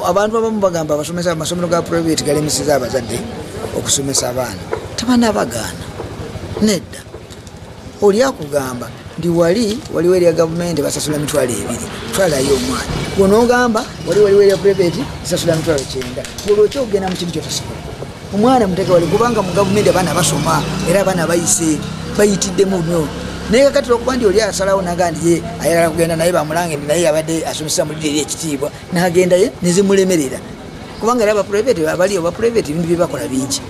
abantu abamu bagamba abasomesa amasomero ga private galemesiza abazadde okusomesa abaana. Tabanabagaana nedda. Oli akugamba ndi waliwo erya gavumenti basasula emitwalo 2 twalayo omwana gonogamba waliwo erya private sasula emitwalo 9 olwokyo ogenda mu kintu kyotasobola omwana muteke wali kubanga mu gavumenti abaana basoma era abaana bayise bayitiddemu nnyo naye kakati okuba ndi oli asalawo nagandi ye ayagala kugenda naye bamulange naye abadde asomesa mu liri ekitiibwa n'agenda ye nezimulemerera kubanga era abaprivate abali abaprivate ebintu bye bakola bingi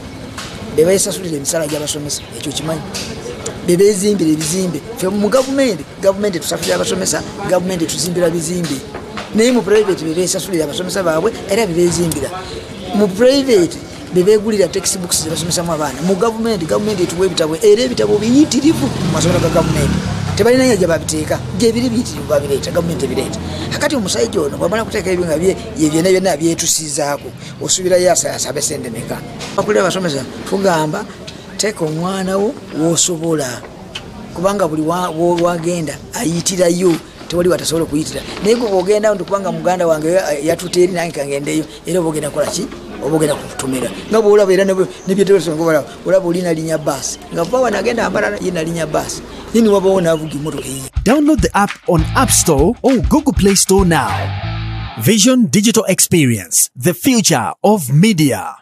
bebayesasulira emisala gy'abasomesa ekyo kimanyi bebezimbira ebizimbe fe mu gavumenti tusasulira abasomesa gavumenti tuzimbira bizimbe naye mu private bebesasulira abasomesa baabwe era bebezimbira mu private bebegulira textbooks zebasomesamu abaana mu gavumenti etuwa ebitabo era ebitabo biyitirivu mu masomero ga gavumenti tebalina yaja babiteeka gyebiri biyitirivu babireeta gavumenti ebireeta akati omusajja ono bwamala kuteeka ebyo nga byonna byetusizaako osubirayo asabe sente meka akulira abasomesa tugamba teeka omwana wo w'osobola kubanga buli wagenda ayitirayo tewali watasobola okuyitira naye gwe bw'ogenda kubanga muganda wange yatuta eri nange kangendeyo era oba ogenda kukola ki oba ogenda kutumira nga bwolaba era nebyetewesobola olaba olina linya baasi nga vawa nagenda ambala yina linya baasi yini wabawo naavuga emmotoka eyi. Download the app on App Store or Google Play Store now. Vision Digital Experience, the future of media.